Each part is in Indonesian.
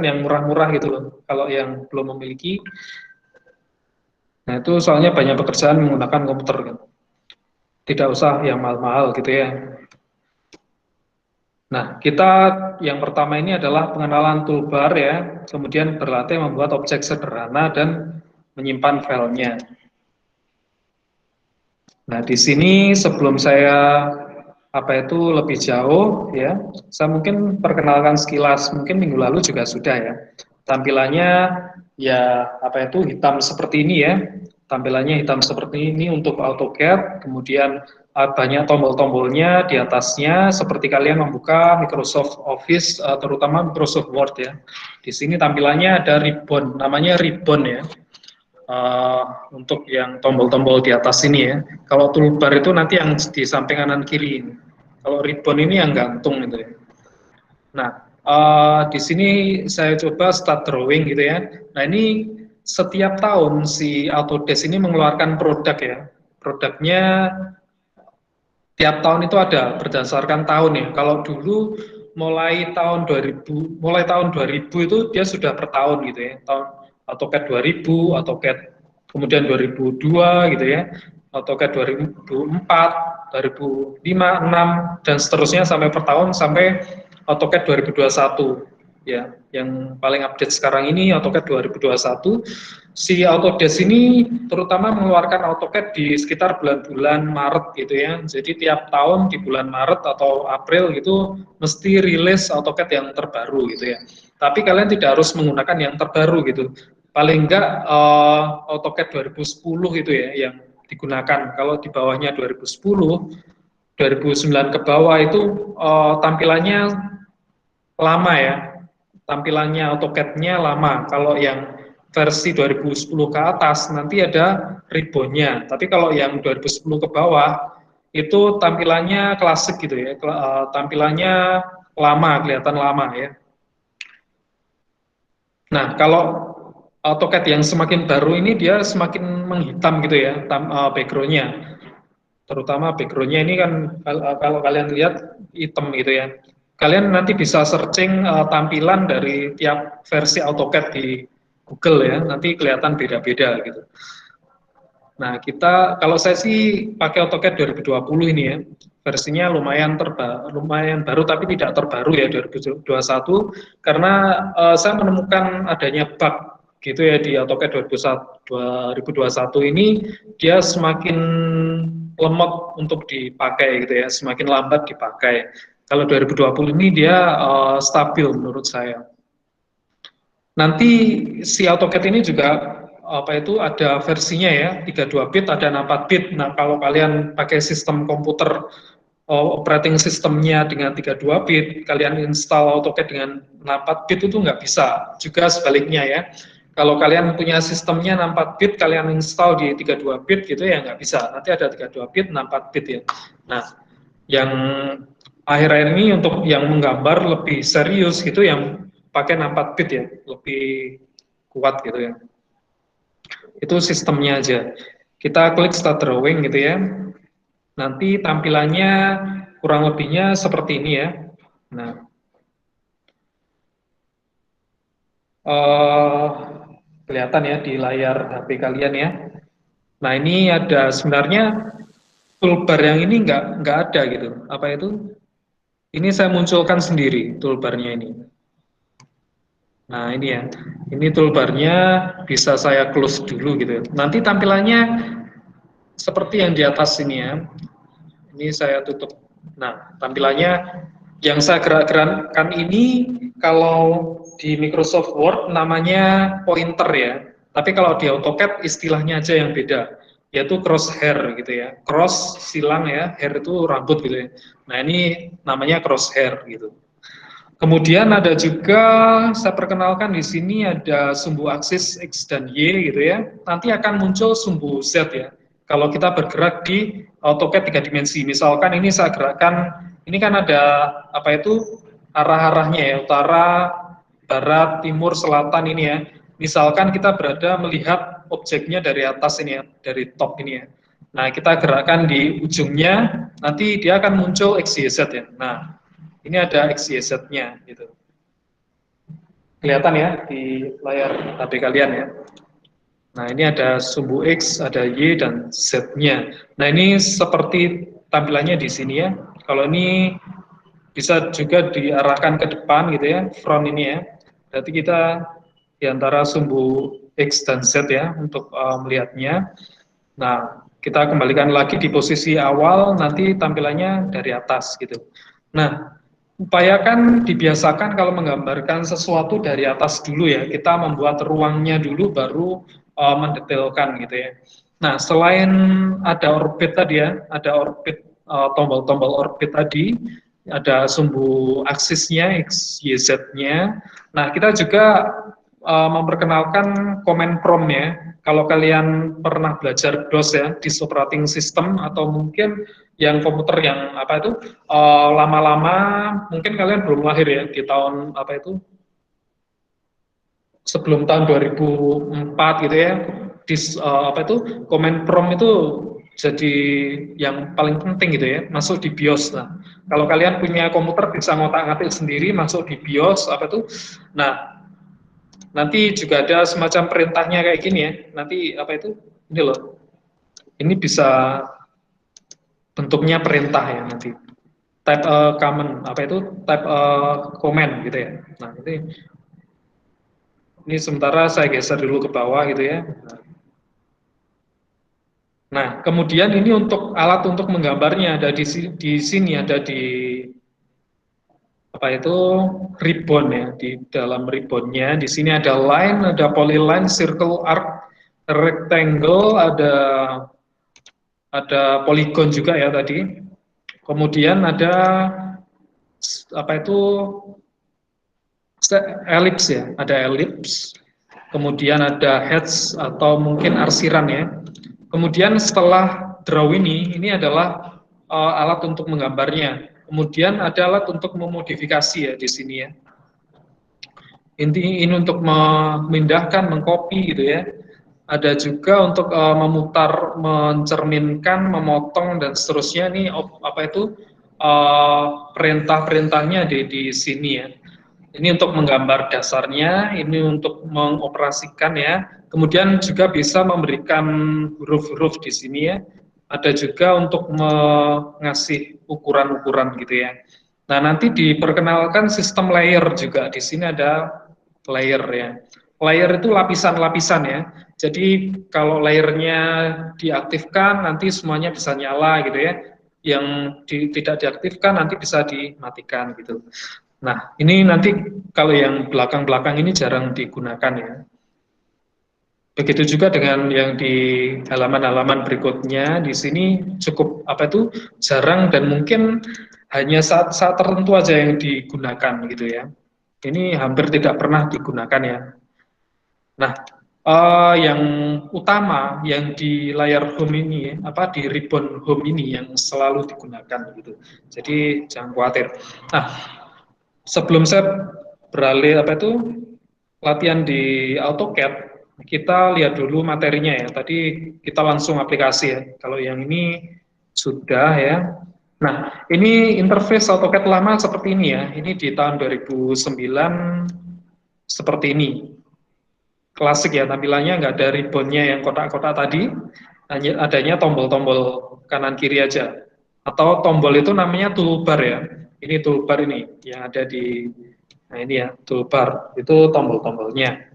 yang murah-murah gitu loh, kalau yang belum memiliki. Nah itu soalnya banyak pekerjaan menggunakan komputer kan, tidak usah yang mahal-mahal gitu ya. Nah, kita yang pertama ini adalah pengenalan toolbar ya, kemudian berlatih membuat objek sederhana dan menyimpan filenya. Nah, di sini sebelum saya lebih jauh ya, saya mungkin perkenalkan sekilas, mungkin minggu lalu juga sudah ya. Tampilannya ya hitam seperti ini ya. Tampilannya hitam seperti ini untuk AutoCAD, kemudian banyak tombol-tombolnya di atasnya seperti kalian membuka Microsoft Office terutama Microsoft Word ya. Di sini tampilannya ada ribbon, namanya ribbon ya. Untuk yang tombol-tombol di atas ini ya. Kalau toolbar itu nanti yang di samping kanan kiri. Kalau ribbon ini yang gantung gitu ya. Nah, di sini saya coba start drawing gitu ya. Nah, ini setiap tahun si Autodesk ini mengeluarkan produk ya. Produknya tiap tahun itu ada berdasarkan tahun ya. Kalau dulu mulai tahun 2000 itu dia sudah per tahun gitu ya. Tahun AutoCAD 2000, AutoCAD kemudian 2002 gitu ya. AutoCAD 2004, 2005, 6 dan seterusnya sampai per tahun sampai AutoCAD 2021 ya. Yang paling update sekarang ini AutoCAD 2021. Si Autodesk ini terutama mengeluarkan AutoCAD di sekitar bulan-bulan Maret gitu ya. Jadi tiap tahun di bulan Maret atau April gitu mesti rilis AutoCAD yang terbaru gitu ya. Tapi kalian tidak harus menggunakan yang terbaru gitu. Paling enggak AutoCAD 2010 itu ya yang digunakan. Kalau di bawahnya 2010, 2009 ke bawah itu tampilannya lama ya. Tampilannya AutoCAD-nya lama. Kalau yang versi 2010 ke atas nanti ada ribbonnya. Tapi kalau yang 2010 ke bawah itu tampilannya klasik gitu ya. Tampilannya lama, kelihatan lama ya. Nah, kalau AutoCAD yang semakin baru ini dia semakin menghitam gitu ya, background-nya. Terutama background-nya ini kan kalau kalian lihat hitam gitu ya. Kalian nanti bisa searching tampilan dari tiap versi AutoCAD di Google ya, nanti kelihatan beda-beda gitu. Nah, kalau saya sih pakai AutoCAD 2020 ini ya. Versinya lumayan baru tapi tidak terbaru ya 2021 karena saya menemukan adanya bug gitu ya di AutoCAD 2021 ini dia semakin lemot untuk dipakai gitu ya, semakin lambat dipakai. Kalau 2020 ini dia stabil menurut saya. Nanti si AutoCAD ini juga ada versinya ya, 32 bit, ada 64 bit. Nah, kalau kalian pakai sistem komputer operating sistemnya dengan 32 bit, kalian install AutoCAD dengan 64 bit itu nggak bisa. Juga sebaliknya ya. Kalau kalian punya sistemnya 64 bit, kalian install di 32 bit gitu ya nggak bisa. Nanti ada 32 bit, 64 bit ya. Nah, yang akhir-akhir ini untuk yang menggambar lebih serius gitu yang pakai 64 bit ya, lebih kuat gitu ya. Itu sistemnya aja. Kita klik start drawing gitu ya. Nanti tampilannya kurang lebihnya seperti ini ya. Nah, eh, kelihatan ya di layar HP kalian ya. Nah, ini ada sebenarnya toolbar yang ini nggak ada gitu. Apa itu? Ini saya munculkan sendiri toolbarnya ini. Nah, ini ya. Ini toolbarnya bisa saya close dulu gitu. Nanti tampilannya seperti yang di atas ini ya. Ini saya tutup. Nah, tampilannya yang saya gerak-gerakkan ini kalau di Microsoft Word namanya pointer ya. Tapi kalau di AutoCAD istilahnya aja yang beda, yaitu crosshair gitu ya. Cross silang ya, hair itu rambut gitu ya. Nah, ini namanya crosshair gitu. Kemudian ada juga saya perkenalkan di sini ada sumbu aksis X dan Y gitu ya. Nanti akan muncul sumbu Z ya. Kalau kita bergerak di AutoCAD 3 dimensi, misalkan ini saya gerakkan, ini kan ada arah-arahnya ya, utara, barat, timur, selatan ini ya. Misalkan kita berada melihat objeknya dari atas ini ya, dari top ini ya. Nah, kita gerakkan di ujungnya, nanti dia akan muncul X, Y, Z ya. Nah, ini ada X, Y, Z-nya gitu. Kelihatan ya di layar HP kalian ya. Nah, ini ada sumbu X, ada Y, dan Z-nya. Nah, ini seperti tampilannya di sini ya. Kalau ini bisa juga diarahkan ke depan gitu ya, front ini ya. Berarti kita di antara sumbu X dan Z ya untuk melihatnya. Nah, kita kembalikan lagi di posisi awal, nanti tampilannya dari atas gitu. Nah, upayakan dibiasakan kalau menggambarkan sesuatu dari atas dulu ya. Kita membuat ruangnya dulu, baru mendetailkan gitu ya. Nah, selain ada orbit tadi ya, ada orbit tombol-tombol orbit tadi, ada sumbu aksisnya, X, Y, Z-nya. Nah, kita juga memperkenalkan command prompt ya. Kalau kalian pernah belajar DOS ya, di operating system, atau mungkin yang komputer yang apa itu lama-lama, mungkin kalian belum lahir ya di tahun apa itu, sebelum tahun 2004 gitu ya, di apa itu command prompt itu jadi yang paling penting gitu ya, masuk di BIOS. Nah, kalau kalian punya komputer bisa ngotak-ngatik sendiri masuk di BIOS apa itu. Nah, nanti juga ada semacam perintahnya kayak gini ya. Nanti apa itu? Ini loh. Ini bisa bentuknya perintah ya nanti. Type command apa itu? Type command gitu ya. Nah, ini sementara saya geser dulu ke bawah gitu ya. Nah, kemudian ini untuk alat untuk menggambarnya ada di sini ada di apa itu ribbon ya, di dalam ribbonnya di sini ada line, ada polyline, circle, arc, rectangle, ada polygon juga ya tadi. Kemudian ada apa itu ellipse ya, ada ellipse. Kemudian ada heads atau mungkin arsiran ya. Kemudian setelah draw ini adalah alat untuk menggambarnya. Kemudian ada alat untuk memodifikasi ya di sini ya. Inti ini untuk memindahkan, mengcopy gitu ya. Ada juga untuk memutar, mencerminkan, memotong dan seterusnya. Ini apa itu perintah-perintahnya di sini ya. Ini untuk menggambar dasarnya, ini untuk mengoperasikan ya. Kemudian juga bisa memberikan huruf-huruf di sini ya. Ada juga untuk mengasih ukuran-ukuran gitu ya. Nah, nanti diperkenalkan sistem layer juga. Di sini ada layer ya. Layer itu lapisan-lapisan ya. Jadi kalau layernya diaktifkan nanti semuanya bisa nyala gitu ya. Yang tidak diaktifkan nanti bisa dimatikan gitu. Nah, ini nanti kalau yang belakang-belakang ini jarang digunakan ya. Begitu juga dengan yang di halaman-halaman berikutnya, di sini cukup apa itu jarang dan mungkin hanya saat-saat tertentu aja yang digunakan gitu ya. Ini hampir tidak pernah digunakan ya. Nah, yang utama yang di layar home ini ya, apa di ribbon home ini yang selalu digunakan gitu. Jadi jangan khawatir. Nah, sebelum saya beralih apa itu latihan di AutoCAD, kita lihat dulu materinya ya. Tadi kita langsung aplikasi ya. Kalau yang ini sudah ya. Nah, ini interface AutoCAD lama seperti ini ya. Ini di tahun 2009 seperti ini. Klasik ya, tampilannya nggak ada ribbonnya yang kotak-kotak tadi, hanya adanya tombol-tombol kanan kiri aja. Atau tombol itu namanya toolbar ya. Ini toolbar ini yang ada di, nah ini ya toolbar, itu tombol-tombolnya.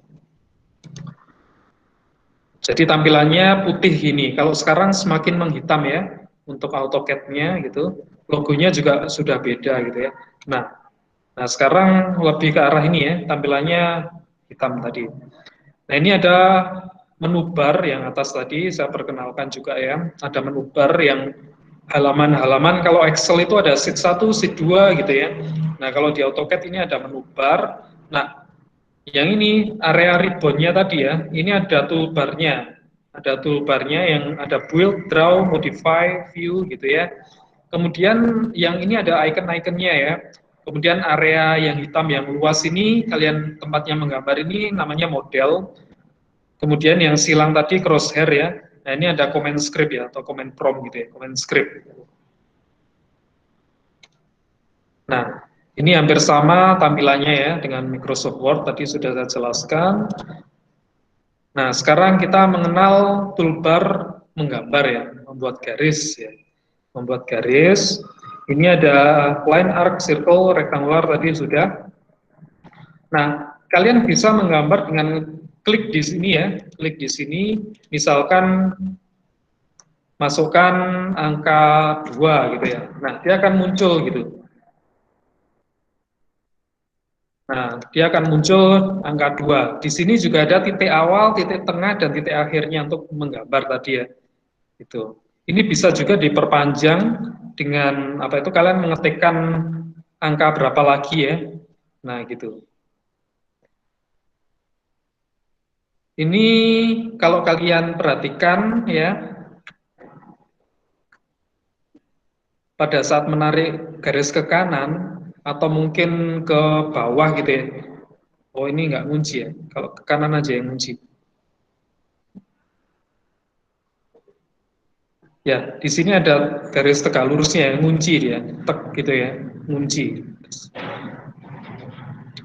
Jadi tampilannya putih ini. Kalau sekarang semakin menghitam ya untuk AutoCAD-nya gitu. Logonya juga sudah beda gitu ya. Nah, sekarang lebih ke arah ini ya, tampilannya hitam tadi. Nah, ini ada menu bar yang atas tadi saya perkenalkan juga ya. Ada menu bar yang halaman-halaman, kalau Excel itu ada sheet 1, sheet 2 gitu ya. Nah, kalau di AutoCAD ini ada menu bar. Nah, yang ini area ribbonnya tadi ya, ini ada toolbarnya. Ada toolbarnya yang ada build, draw, modify, view gitu ya. Kemudian yang ini ada icon-iconnya ya. Kemudian area yang hitam yang luas ini, kalian tempatnya menggambar ini namanya model. Kemudian yang silang tadi crosshair ya. Nah, ini ada command script ya, atau command prompt gitu ya, command script. Nah, Ini hampir sama tampilannya ya dengan Microsoft Word, tadi sudah saya jelaskan. Nah, sekarang kita mengenal toolbar menggambar ya, membuat garis ya. Membuat garis, ini ada line, arc, circle, rectangular tadi sudah. Nah, kalian bisa menggambar dengan klik di sini ya, klik di sini, misalkan masukkan angka 2 gitu ya. Nah, dia akan muncul gitu. Nah, dia akan muncul angka 2. Di sini juga ada titik awal, titik tengah, dan titik akhirnya untuk menggambar tadi ya. Itu. Ini bisa juga diperpanjang dengan apa itu kalian mengetikkan angka berapa lagi ya. Nah, gitu. Ini kalau kalian perhatikan ya, pada saat menarik garis ke kanan atau mungkin ke bawah gitu ya. Oh, ini nggak ngunci ya. Kalau ke kanan aja yang ngunci. Ya, di sini ada garis tegak lurusnya ya, ngunci dia, tek gitu ya, ngunci.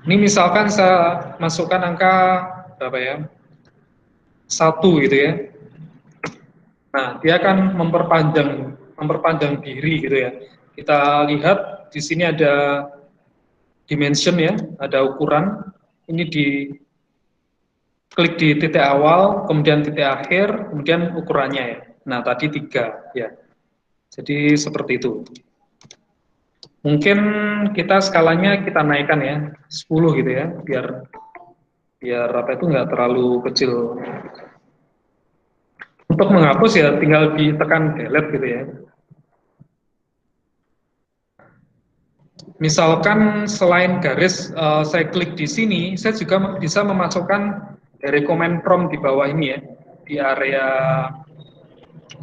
Ini misalkan saya masukkan angka berapa ya? 1 gitu ya. Nah, dia akan memperpanjang diri gitu ya. Kita lihat di sini ada dimension ya, ada ukuran. Ini di klik di titik awal, kemudian titik akhir, kemudian ukurannya ya. Nah, tadi 3 ya. Jadi seperti itu. Mungkin kita skalanya kita naikkan ya, 10 gitu ya, biar biar apa itu nggak terlalu kecil. Untuk menghapus ya tinggal ditekan delete gitu ya. Misalkan selain garis saya klik di sini, saya juga bisa memasukkan dari command prompt di bawah ini ya, di area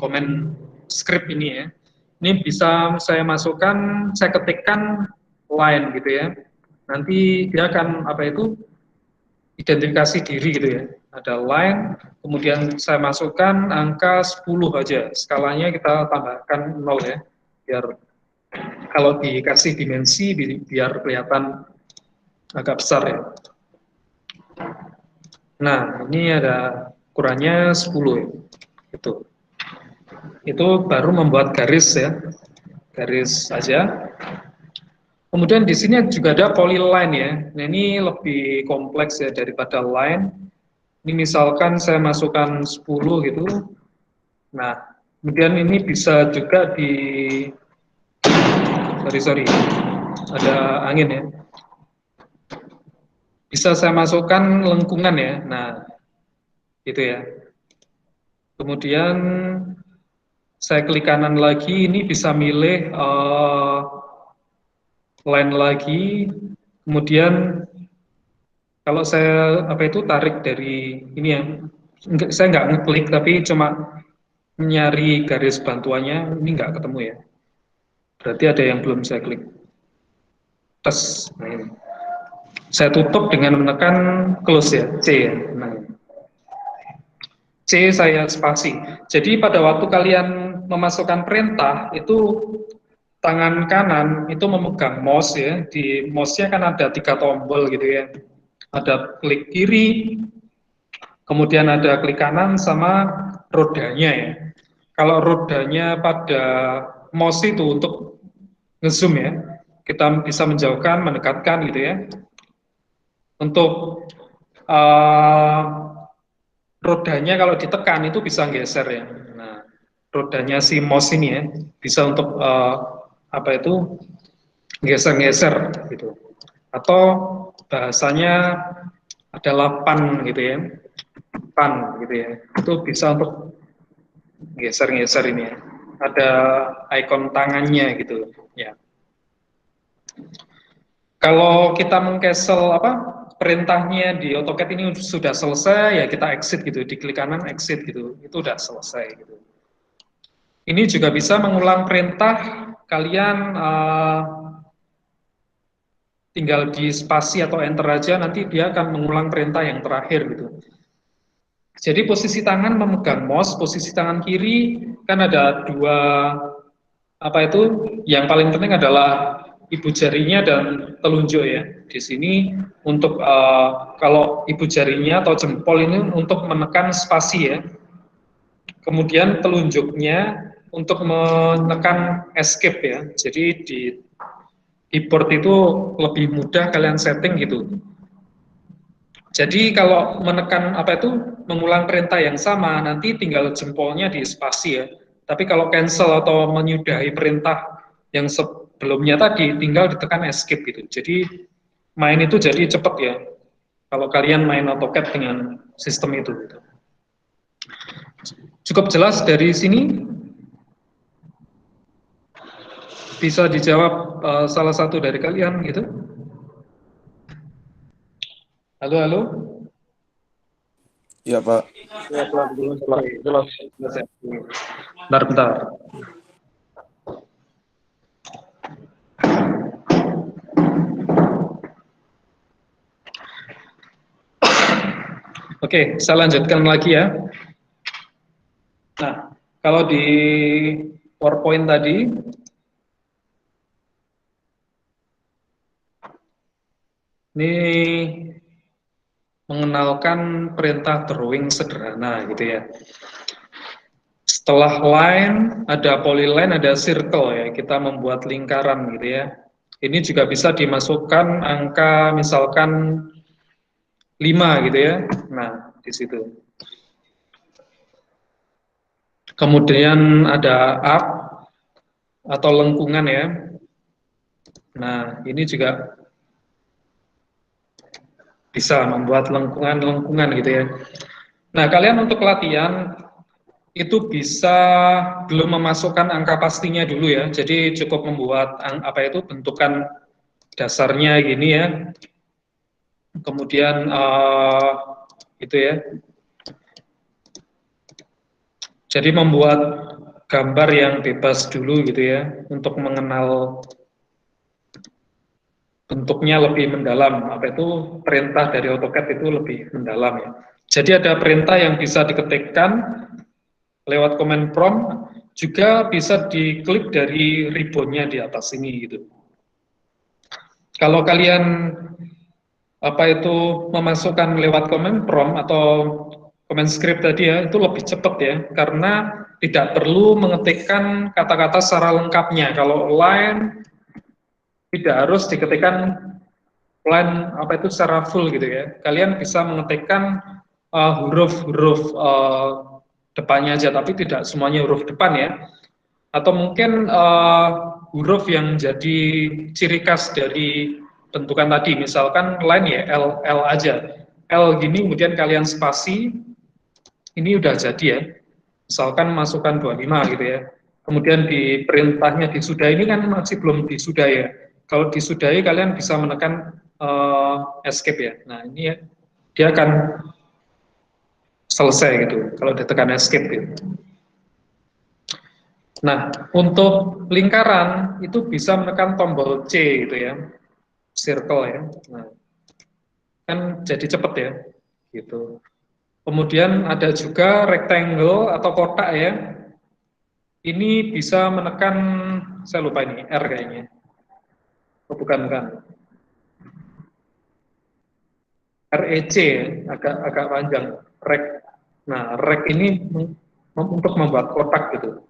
command script ini ya. Ini bisa saya masukkan, saya ketikkan line gitu ya. Nanti dia akan apa itu identifikasi diri gitu ya. Ada line, kemudian saya masukkan angka 10 aja. Skalanya kita tambahkan 0 ya. Biar kalau dikasih dimensi biar kelihatan agak besar ya. Nah, ini ada ukurannya 10 ya. Itu baru membuat garis ya. Garis saja. Kemudian di sini juga ada polyline ya. Nah, ini lebih kompleks ya daripada line. Ini misalkan saya masukkan 10 gitu. Nah, kemudian ini bisa juga sorry, ada angin ya. Bisa saya masukkan lengkungan ya. Nah, gitu ya. Kemudian saya klik kanan lagi, ini bisa milih line lagi. Kemudian kalau saya apa itu tarik dari ini ya, saya nggak ngeklik tapi cuma nyari garis bantuannya, ini nggak ketemu ya. Berarti ada yang belum saya klik. Tes. Nah, ini. Saya tutup dengan menekan close ya, C ya. Nah, C saya spasi. Jadi pada waktu kalian memasukkan perintah itu tangan kanan itu memegang mouse ya. Di mouse-nya kan ada 3 tombol gitu ya. Ada klik kiri, kemudian ada klik kanan sama rodanya ya. Kalau rodanya pada mouse itu untuk ngezoom ya, kita bisa menjauhkan, mendekatkan gitu ya. Untuk uh, rodanya kalau ditekan itu bisa geser ya. Nah, rodanya si mouse ini ya bisa untuk apa itu geser-geser gitu. Atau bahasanya adalah pan gitu ya, pan gitu ya. Itu bisa untuk geser-geser ini ya. Ada ikon tangannya gitu ya. Kalau kita mengcancel apa perintahnya di AutoCAD ini sudah selesai ya kita exit gitu, di klik kanan exit gitu, itu udah selesai gitu. Ini juga bisa mengulang perintah kalian tinggal di spasi atau enter aja nanti dia akan mengulang perintah yang terakhir gitu. Jadi posisi tangan memegang mouse, posisi tangan kiri kan ada dua apa itu yang paling penting adalah ibu jarinya dan telunjuk ya. Di sini untuk kalau ibu jarinya atau jempol ini untuk menekan spasi ya. Kemudian telunjuknya untuk menekan escape ya. Jadi di keyboard itu lebih mudah kalian setting gitu. Jadi kalau menekan apa itu mengulang perintah yang sama, nanti tinggal jempolnya di spasi ya. Tapi kalau cancel atau menyudahi perintah yang sebelumnya tadi, tinggal ditekan escape gitu. Jadi main itu jadi cepat ya. Kalau kalian main AutoCAD dengan sistem itu. Gitu. Cukup jelas dari sini. Bisa dijawab salah satu dari kalian gitu. Halo, halo. Iya, Pak. Ya, Pak, jelas. Bentar, bentar. Oke, saya lanjutkan lagi ya. Nah, kalau di PowerPoint tadi, ini mengenalkan perintah drawing sederhana gitu ya. Setelah line, ada polyline, ada circle ya. Kita membuat lingkaran gitu ya. Ini juga bisa dimasukkan angka misalkan 5 gitu ya. Nah, di situ. Kemudian ada arc atau lengkungan ya. Nah, ini juga bisa membuat lengkungan-lengkungan gitu ya. Nah, kalian untuk latihan itu bisa belum memasukkan angka pastinya dulu ya. Jadi cukup membuat apa itu bentukan dasarnya gini ya. Kemudian itu ya. Jadi membuat gambar yang bebas dulu gitu ya untuk mengenal bentuknya lebih mendalam. Apa itu perintah dari AutoCAD itu lebih mendalam ya. Jadi ada perintah yang bisa diketikkan lewat command prompt, juga bisa diklik dari ribbonnya di atas ini gitu. Kalau kalian apa itu memasukkan lewat command prompt atau command script tadi ya, itu lebih cepat ya, karena tidak perlu mengetikkan kata-kata secara lengkapnya. Kalau line tidak harus diketikkan line apa itu secara full gitu ya. Kalian bisa mengetikkan huruf-huruf depannya aja, tapi tidak semuanya huruf depan ya. Atau mungkin huruf yang jadi ciri khas dari bentukan tadi, misalkan line ya L, L aja. L gini, kemudian kalian spasi, ini udah jadi ya. Misalkan masukkan 25 gitu ya. Kemudian di perintahnya disudahi ini kan masih belum disudahi ya. Kalau disudahi kalian bisa menekan escape ya. Nah ini ya, dia akan selesai gitu kalau ditekan escape gitu. Nah, untuk lingkaran itu bisa menekan tombol C gitu ya, circle ya. Nah, kan jadi cepet ya, gitu. Kemudian ada juga rectangle atau kotak ya. Ini bisa menekan, saya lupa ini, R kayaknya. Oh, bukan, bukan. REC ya, agak panjang. Rec. Nah, rec ini untuk membuat kotak gitu.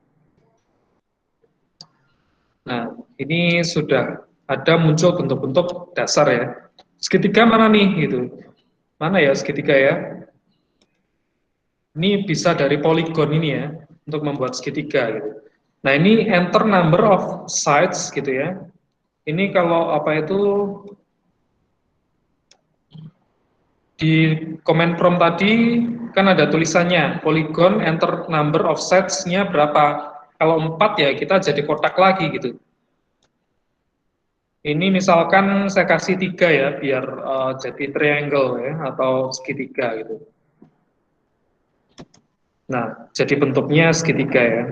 Nah, ini sudah ada muncul bentuk-bentuk dasar ya. Segitiga mana nih gitu? Mana ya segitiga ya? Ini bisa dari poligon ini ya untuk membuat segitiga gitu. Nah, ini enter number of sides gitu ya. Ini kalau apa itu di command prompt tadi kan ada tulisannya polygon enter number of sides-nya berapa. Kalau 4 ya kita jadi kotak lagi gitu. Ini misalkan saya kasih 3 ya, biar jadi triangle ya, atau segitiga gitu. Nah, jadi bentuknya segitiga ya.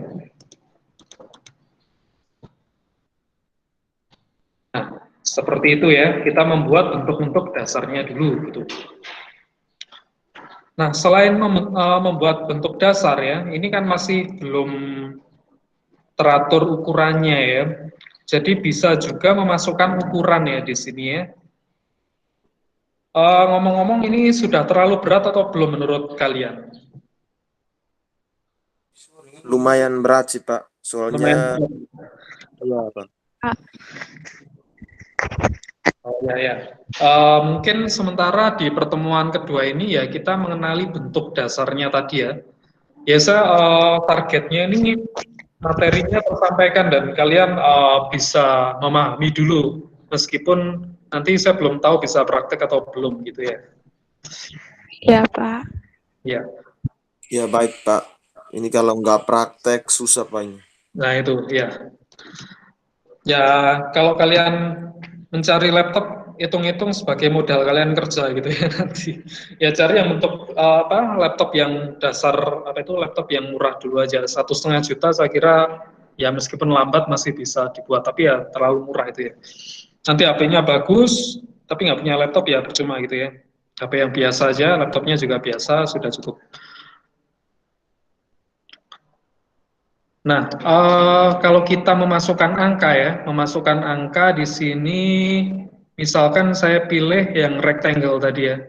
Nah, seperti itu ya, kita membuat bentuk-bentuk dasarnya dulu gitu. Nah, selain membuat bentuk dasar ya, ini kan masih belum teratur ukurannya ya. Jadi bisa juga memasukkan ukuran ya di sini ya. Ngomong-ngomong ini sudah terlalu berat atau belum menurut kalian? Lumayan berat sih Pak, soalnya Lumayan. iya Pak. Oh ya ya. Mungkin sementara di pertemuan kedua ini ya kita mengenali bentuk dasarnya tadi ya. Biasa targetnya ini materinya tersampaikan dan kalian bisa memahami dulu, meskipun nanti saya belum tahu bisa praktek atau belum gitu ya. Iya Pak. Ya. Ya baik Pak, ini kalau nggak praktek susah Pak ini. Nah itu ya. Ya kalau kalian mencari laptop, hitung-hitung sebagai modal kalian kerja gitu ya nanti. Ya cari yang untuk laptop yang dasar laptop yang murah dulu aja, 1,5 juta saya kira ya meskipun lambat masih bisa dibuat, tapi ya terlalu murah itu ya. Nanti HP-nya bagus, tapi nggak punya laptop ya percuma gitu ya. HP yang biasa aja, laptopnya juga biasa sudah cukup. Nah, kalau kita memasukkan angka ya, memasukkan angka di sini, misalkan saya pilih yang rectangle tadi ya.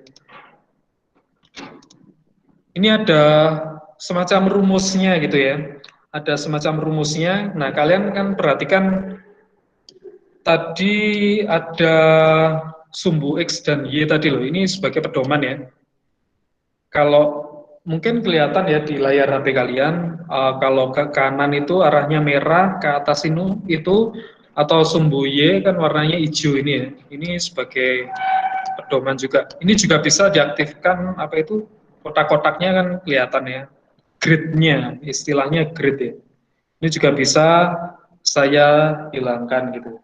Ini ada semacam rumusnya gitu ya. Ada semacam rumusnya. Nah, kalian kan perhatikan tadi ada sumbu X dan Y tadi loh. Ini sebagai pedoman ya. Kalau mungkin kelihatan ya di layar HP kalian, kalau ke kanan itu arahnya merah, ke atas itu atau sumbu Y kan warnanya hijau ini ya. Ini sebagai pedoman juga. Ini juga bisa diaktifkan kotak-kotaknya kan kelihatan ya. Grid-nya, istilahnya grid ya. Ini juga bisa saya hilangkan gitu.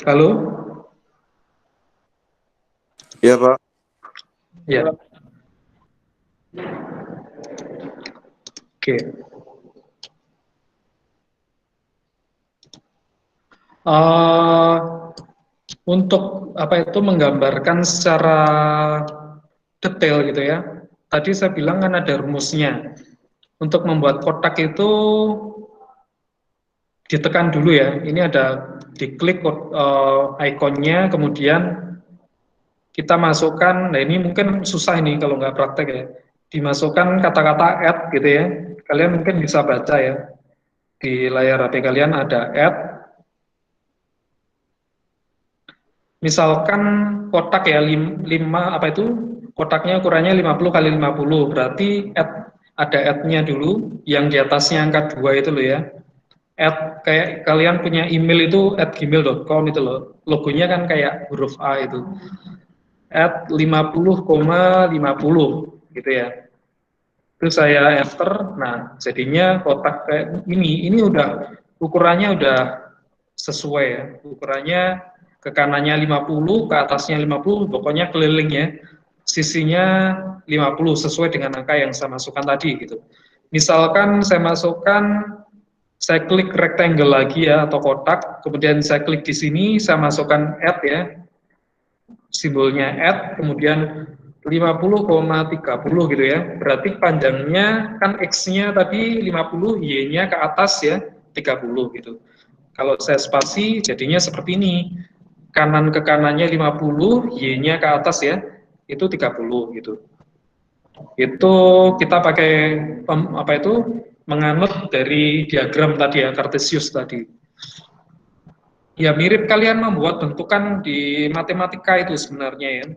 Halo? Iya Pak. Ya. Oke. Untuk menggambarkan secara detail gitu ya. Tadi saya bilang kan ada rumusnya. Untuk membuat kotak itu ditekan dulu ya. Ini ada diklik ikonnya, kemudian kita masukkan. Nah ini mungkin susah ini kalau nggak praktek ya. Dimasukkan kata-kata add gitu ya. Kalian mungkin bisa baca ya. Di layar HP kalian ada add. Misalkan kotak ya 5 kotaknya ukurannya 50 kali 50, berarti ada add-nya dulu yang di atasnya angka 2 itu loh ya. Add kayak kalian punya email itu @gmail.com itu loh. Logonya kan kayak huruf A itu. Add 50,50 gitu ya. Terus saya enter, nah jadinya kotak kayak ini udah ukurannya udah sesuai ya. Ukurannya ke kanannya 50, ke atasnya 50, pokoknya keliling ya. Sisinya 50 sesuai dengan angka yang saya masukkan tadi gitu. Misalkan saya klik rectangle lagi ya atau kotak, kemudian saya klik di sini, saya masukkan add ya. Simbolnya add, kemudian 50,30 gitu ya. Berarti panjangnya kan X-nya tadi 50, Y-nya ke atas ya 30 gitu. Kalau saya spasi jadinya seperti ini. Kanan ke kanannya 50, Y-nya ke atas ya, itu 30 gitu. Itu kita pakai menganut dari diagram tadi ya, Cartesius tadi. Ya mirip kalian membuat bentukan di matematika itu sebenarnya ya.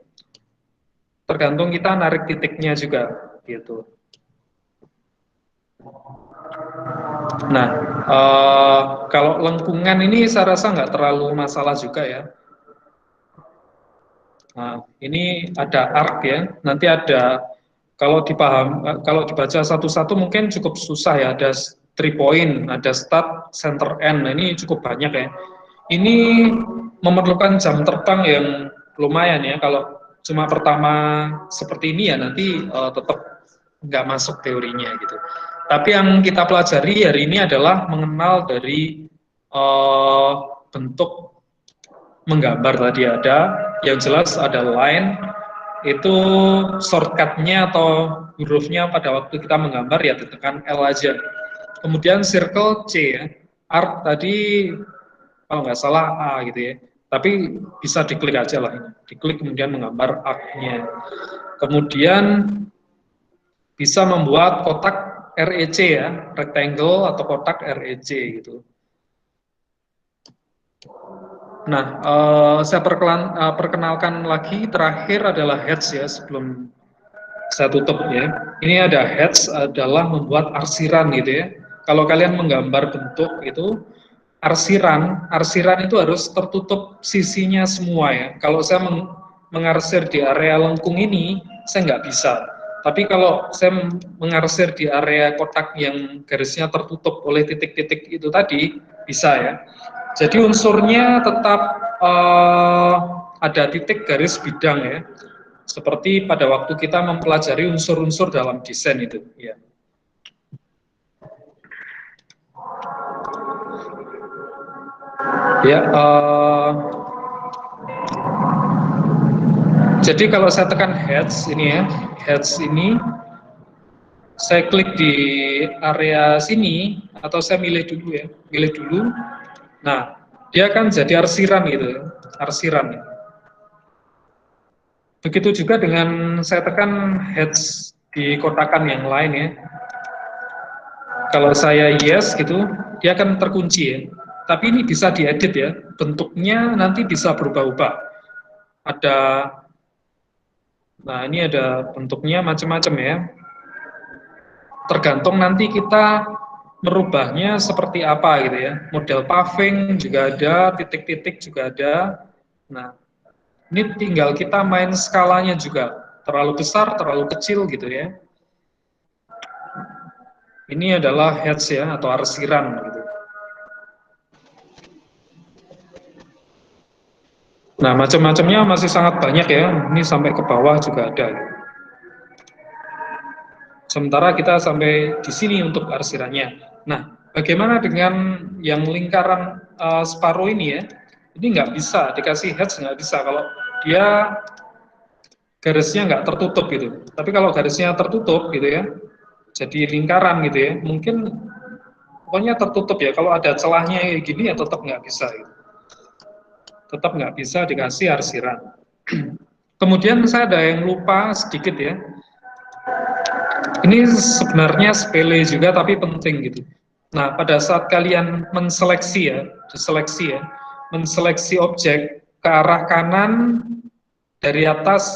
Tergantung kita narik titiknya juga gitu. Nah, kalau lengkungan ini saya rasa nggak terlalu masalah juga ya. Nah, ini ada arc ya. Nanti ada kalau dibaca satu-satu mungkin cukup susah ya. Ada 3 point, ada start, center, end. Nah, ini cukup banyak ya. Ini memerlukan jam terbang yang lumayan ya. Kalau cuma pertama seperti ini ya nanti tetap nggak masuk teorinya gitu. Tapi yang kita pelajari hari ini adalah mengenal dari bentuk menggambar tadi ada, yang jelas ada line, itu shortcutnya atau hurufnya pada waktu kita menggambar ya ditekan L aja. Kemudian circle C ya. Art tadi kalau nggak salah A gitu ya. Tapi bisa diklik aja lah ini. Diklik kemudian menggambar arc-nya. Kemudian bisa membuat kotak REC ya, rectangle atau kotak REC gitu. Nah, saya perkenalkan lagi, terakhir adalah heads ya, sebelum saya tutup ya. Ini ada heads adalah membuat arsiran gitu ya. Kalau kalian menggambar bentuk itu, arsiran itu harus tertutup sisinya semua ya. Kalau saya mengarsir di area lengkung ini, saya nggak bisa. Tapi kalau saya mengarsir di area kotak yang garisnya tertutup oleh titik-titik itu tadi, bisa ya. Jadi unsurnya tetap ada titik garis bidang ya, seperti pada waktu kita mempelajari unsur-unsur dalam desain itu. Ya. Ya. Jadi kalau saya tekan heads ini ya, heads ini, saya klik di area sini atau saya milih dulu ya, milih dulu. Nah, dia akan jadi arsiran gitu, arsiran. Begitu juga dengan saya tekan heads di kotakan yang lain ya. Kalau saya yes gitu, dia akan terkunci ya. Tapi ini bisa diedit ya, bentuknya nanti bisa berubah-ubah. Nah ini ada bentuknya macam-macam ya. Tergantung nanti kita merubahnya seperti apa gitu ya. Model paving juga ada, titik-titik juga ada. Nah, ini tinggal kita main skalanya juga. Terlalu besar, terlalu kecil gitu ya. Ini adalah heads ya, atau arsiran gitu. Nah, macam-macamnya masih sangat banyak ya. Ini sampai ke bawah juga ada. Sementara kita sampai di sini untuk arsirannya. Nah, bagaimana dengan yang lingkaran separuh ini ya? Ini nggak bisa, dikasih heads nggak bisa kalau dia garisnya nggak tertutup gitu. Tapi kalau garisnya tertutup gitu ya, jadi lingkaran gitu ya, mungkin pokoknya tertutup ya. Kalau ada celahnya kayak gini ya tetap nggak bisa gitu. Tetap nggak bisa dikasih arsiran. Kemudian saya ada yang lupa sedikit ya. Ini sebenarnya sepele juga tapi penting gitu. Nah, pada saat kalian menseleksi menseleksi objek ke arah kanan dari atas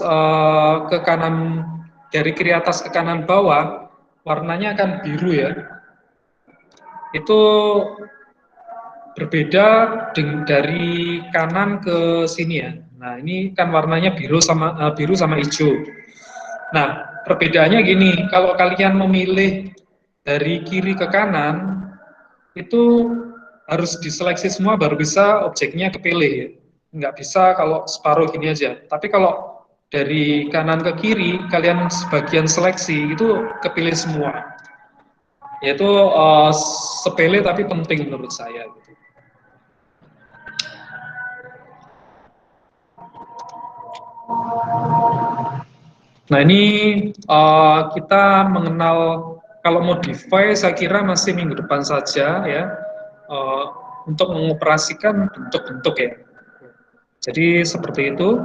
ke kanan, dari kiri atas ke kanan bawah, warnanya akan biru ya. Itu berbeda dari kanan ke sini ya. Nah, ini kan warnanya biru sama hijau. Nah, perbedaannya gini, kalau kalian memilih dari kiri ke kanan, itu harus diseleksi semua baru bisa objeknya kepilih ya. Nggak bisa kalau separuh gini aja. Tapi kalau dari kanan ke kiri, kalian sebagian seleksi, itu kepilih semua. Yaitu sepele tapi penting menurut saya. Gitu. Nah ini kita mengenal, kalau modify saya kira masih minggu depan saja ya, untuk mengoperasikan bentuk-bentuk ya. Jadi seperti itu.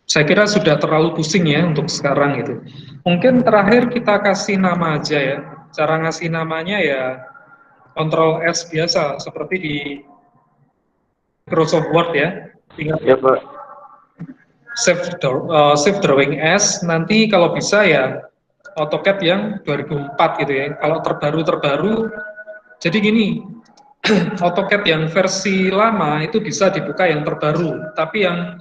Saya kira sudah terlalu pusing ya untuk sekarang itu. Mungkin terakhir kita kasih nama aja ya. Cara ngasih namanya ya Ctrl S biasa seperti di Microsoft Word ya. Tinggal Ya, Pak. Save drawing S, nanti kalau bisa ya AutoCAD yang 2004 gitu ya. Kalau terbaru, jadi gini, AutoCAD yang versi lama itu bisa dibuka yang terbaru, tapi yang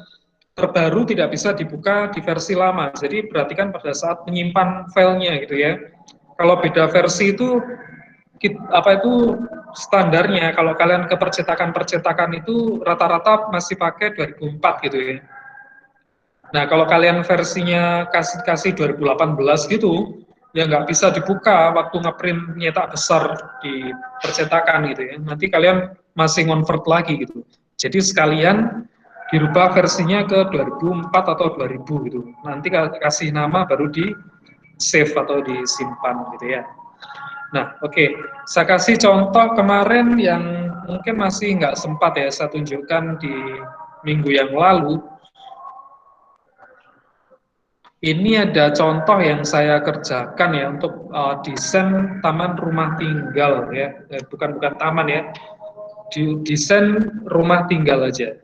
terbaru tidak bisa dibuka di versi lama. Jadi perhatikan pada saat menyimpan filenya gitu ya. Kalau beda versi itu standarnya. Kalau kalian ke percetakan itu rata-rata masih pakai 2004 gitu ya. Nah, kalau kalian versinya kasih 2018 gitu, ya nggak bisa dibuka waktu ngeprint nyetak besar di percetakan gitu ya. Nanti kalian masih convert lagi gitu. Jadi sekalian dirubah versinya ke 2004 atau 2000 gitu. Nanti kasih nama baru di save atau disimpan gitu ya. Nah, oke. Saya kasih contoh kemarin yang mungkin masih nggak sempat ya saya tunjukkan di minggu yang lalu. Ini ada contoh yang saya kerjakan ya untuk desain taman rumah tinggal ya, bukan taman ya, desain rumah tinggal aja.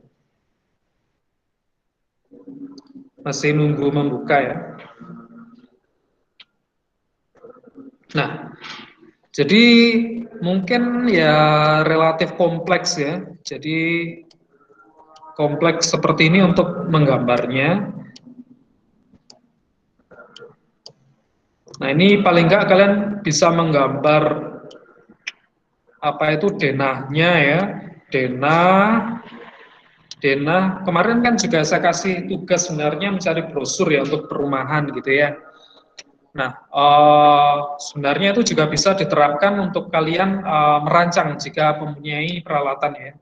Masih nunggu membuka ya. Nah, jadi mungkin ya relatif kompleks ya. Jadi kompleks seperti ini untuk menggambarnya. Nah, ini paling nggak kalian bisa menggambar apa itu denahnya ya. Denah kemarin kan juga saya kasih tugas sebenarnya mencari brosur ya untuk perumahan gitu ya. Nah, sebenarnya itu juga bisa diterapkan untuk kalian merancang jika mempunyai peralatan ya.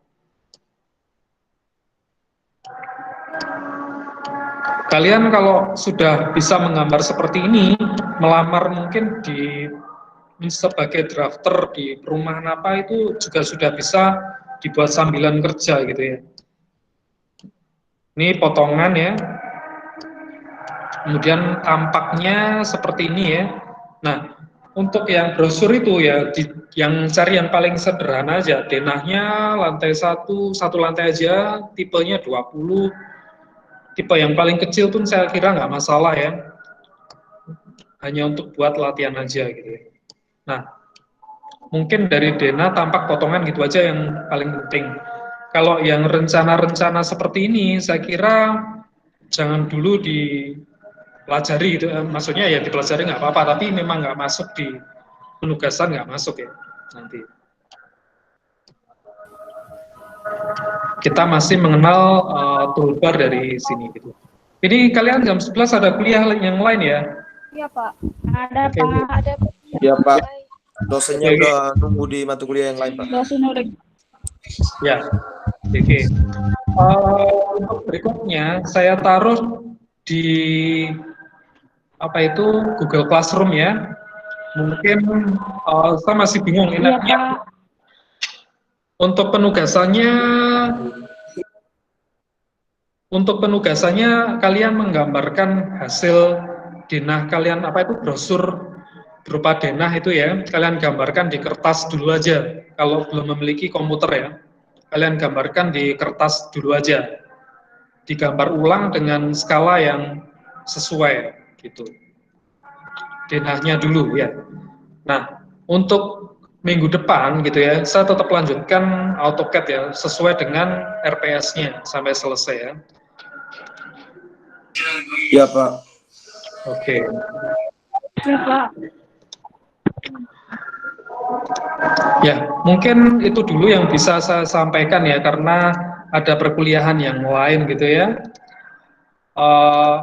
Kalian kalau sudah bisa menggambar seperti ini, melamar mungkin di sebagai drafter di perumahan apa itu juga sudah bisa dibuat sambilan kerja gitu ya. Ini potongan ya. Kemudian tampaknya seperti ini ya. Nah, untuk yang brosur itu ya, yang cari yang paling sederhana aja. Denahnya lantai satu lantai aja, tipenya 20. Tipe yang paling kecil pun saya kira nggak masalah ya. Hanya untuk buat latihan aja gitu ya. Nah, mungkin dari denah tampak potongan gitu aja yang paling penting. Kalau yang rencana-rencana seperti ini, saya kira jangan dulu dipelajari gitu. Maksudnya ya dipelajari nggak apa-apa, tapi memang nggak masuk di penugasan, nggak masuk ya nanti. Kita masih mengenal toolbar dari sini gitu. Ini kalian jam 11 ada kuliah yang lain ya? Iya, Pak. Ada, Oke, Pak. Ada. Ya Pak, dosennya udah nunggu di mata kuliah yang lain Pak. Dosen udah. Ya, oke. Untuk berikutnya saya taruh di apa itu Google Classroom ya. Mungkin saya masih bingung Iya, enaknya Pak. untuk penugasannya kalian menggambarkan hasil denah kalian apa itu brosur berupa denah itu ya, kalian gambarkan di kertas dulu aja. Kalau belum memiliki komputer ya, kalian gambarkan di kertas dulu aja. Digambar ulang dengan skala yang sesuai gitu. Denahnya dulu ya. Nah, untuk minggu depan gitu ya, saya tetap lanjutkan AutoCAD ya, sesuai dengan RPS-nya sampai selesai ya. Ya Pak. Oke. Iya, Pak. Ya, mungkin itu dulu yang bisa saya sampaikan ya, karena ada perkuliahan yang lain gitu ya.